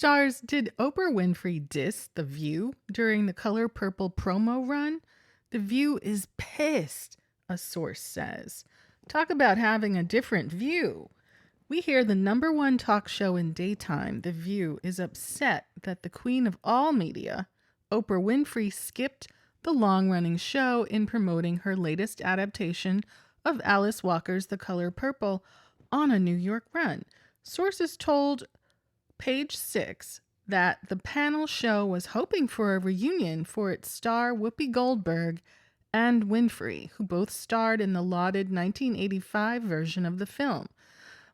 Stars, did Oprah Winfrey diss The View during the Color Purple promo run? The View is pissed, a source says. Talk about having a different view. We hear the number one talk show in daytime, The View, is upset that the queen of all media, Oprah Winfrey, skipped the long-running show in promoting her latest adaptation of Alice Walker's The Color Purple on a New York run. Sources told Page 6 that the panel show was hoping for a reunion for its star Whoopi Goldberg and Winfrey, who both starred in the lauded 1985 version of the film.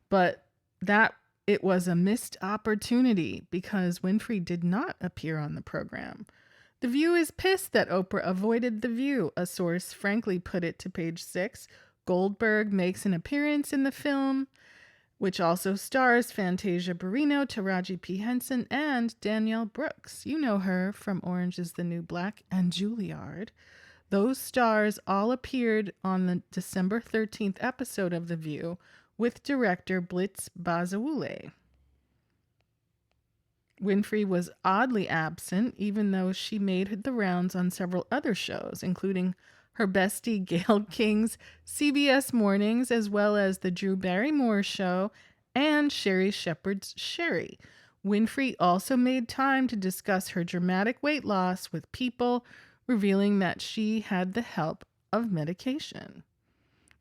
But that it was a missed opportunity because Winfrey did not appear on the program. The View is pissed that Oprah avoided The View, a source frankly put it to Page 6. Goldberg makes an appearance in the film, which also stars Fantasia Barrino, Taraji P. Henson, and Danielle Brooks. You know her from Orange is the New Black and Juilliard. Those stars all appeared on the December 13th episode of The View with director Blitz Bazawule. Winfrey was oddly absent, even though she made the rounds on several other shows, including her bestie Gayle King's CBS Mornings, as well as the Drew Barrymore Show and Sherry Shepherd's Sherry. Winfrey also made time to discuss her dramatic weight loss with People, revealing that she had the help of medication.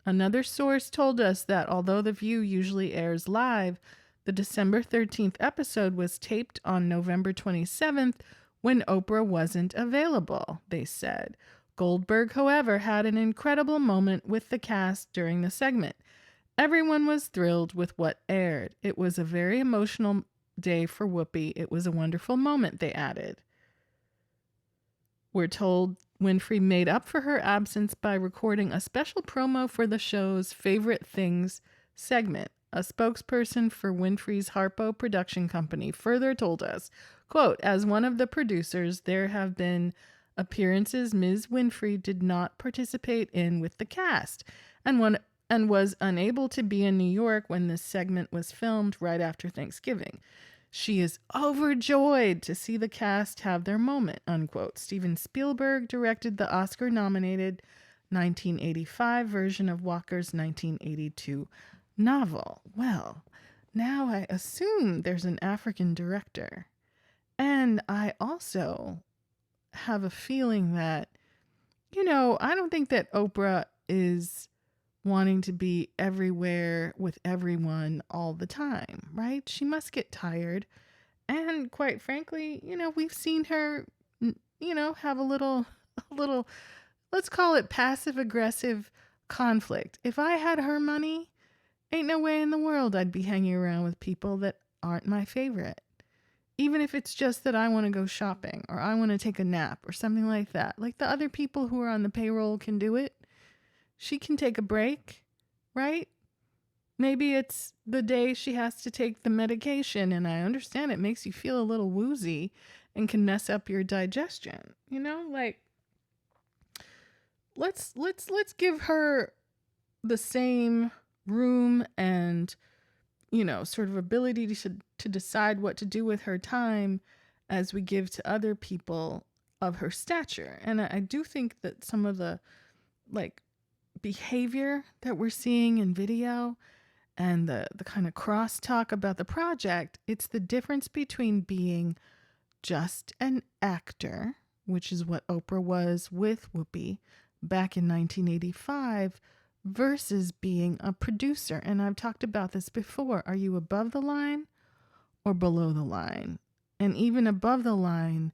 Another source told us that although The View usually airs live, the December 13th episode was taped on November 27th when Oprah wasn't available, they said. Goldberg, however, had an incredible moment with the cast during the segment. Everyone was thrilled with what aired. It was a very emotional day for Whoopi. It was a wonderful moment, they added. We're told Winfrey made up for her absence by recording a special promo for the show's Favorite Things segment. A spokesperson for Winfrey's Harpo production company further told us, quote, as one of the producers, there have been appearances Ms. Winfrey did not participate in with the cast and was unable to be in New York when this segment was filmed right after Thanksgiving. She is overjoyed to see the cast have their moment, unquote. Steven Spielberg directed the Oscar-nominated 1985 version of Walker's 1982 novel. Well, now I assume there's an African director. And I also have a feeling that, I don't think that Oprah is wanting to be everywhere with everyone all the time, right? She must get tired. And quite frankly, we've seen her, have a little, let's call it passive aggressive conflict. If I had her money, ain't no way in the world I'd be hanging around with people that aren't my favorite. Even if it's just that I want to go shopping or I want to take a nap or something like that. Like the other people who are on the payroll can do it. She can take a break, right? Maybe it's the day she has to take the medication, and I understand it makes you feel a little woozy and can mess up your digestion. Let's give her the same room and sort of ability to decide what to do with her time as we give to other people of her stature. And I do think that some of the behavior that we're seeing in video and the kind of crosstalk about the project, it's the difference between being just an actor, which is what Oprah was with Whoopi back in 1985, versus being a producer. And I've talked about this before. Are you above the line or below the line? And even above the line,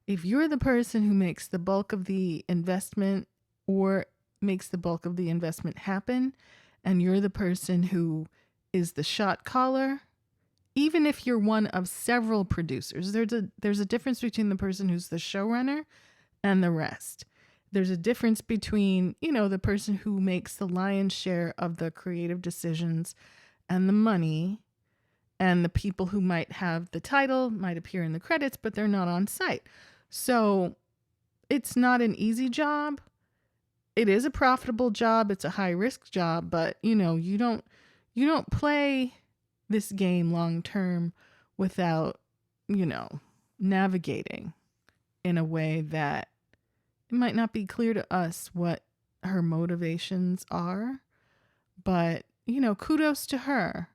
if you're the person who makes the bulk of the investment or makes the bulk of the investment happen, and you're the person who is the shot caller, even if you're one of several producers, there's a difference between the person who's the showrunner and the rest. There's a difference between, the person who makes the lion's share of the creative decisions and the money, and the people who might have the title, might appear in the credits, but they're not on site. So it's not an easy job. It is a profitable job. It's a high risk job, but you don't play this game long term without you know, navigating in a way that it might not be clear to us what her motivations are, but, you know, kudos to her.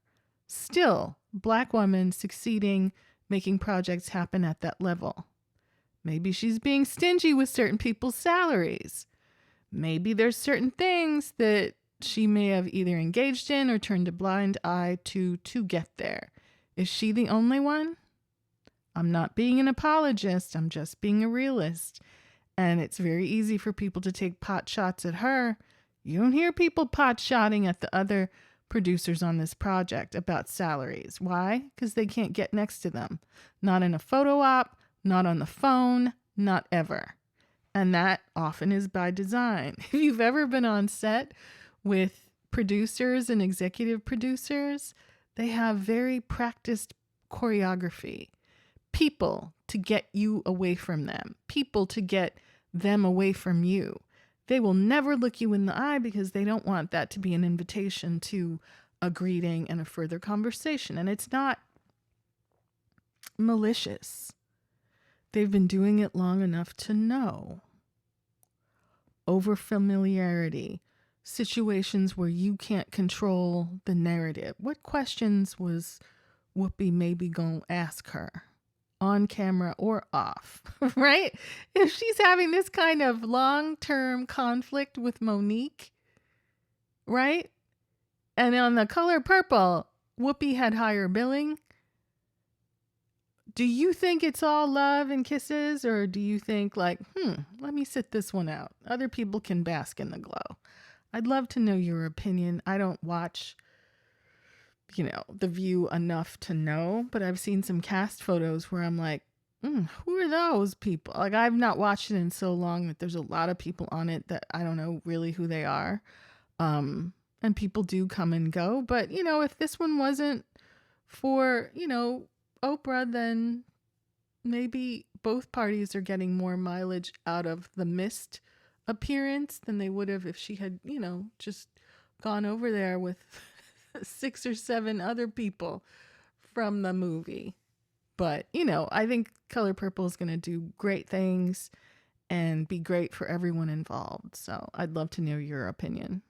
Still, Black woman succeeding, making projects happen at that level. Maybe she's being stingy with certain people's salaries. Maybe there's certain things that she may have either engaged in or turned a blind eye to get there. Is she the only one? I'm not being an apologist. I'm just being a realist. And it's very easy for people to take pot shots at her. You don't hear people pot shotting at the other producers on this project about salaries. Why? Because they can't get next to them. Not in a photo op, not on the phone, not ever. And that often is by design. If you've ever been on set with producers and executive producers, they have very practiced choreography. People to get you away from them. People to get them away from you. They will never look you in the eye because they don't want that to be an invitation to a greeting and a further conversation. And it's not malicious. They've been doing it long enough to know. Overfamiliarity. Situations where you can't control the narrative. What questions was Whoopi maybe going to ask her? On camera or off, right? If she's having this kind of long-term conflict with Monique, right? And on The Color Purple, Whoopi had higher billing. Do you think it's all love and kisses, or do you think like, let me sit this one out? Other people can bask in the glow. I'd love to know your opinion. I don't watch The View enough to know, but I've seen some cast photos where I'm like, who are those people? Like, I've not watched it in so long that there's a lot of people on it that I don't know really who they are. And people do come and go. But, if this one wasn't for, Oprah, then maybe both parties are getting more mileage out of the missed appearance than they would have if she had, just gone over there with 6 or 7 other people from the movie. But, I think Color Purple is going to do great things and be great for everyone involved. So I'd love to know your opinion.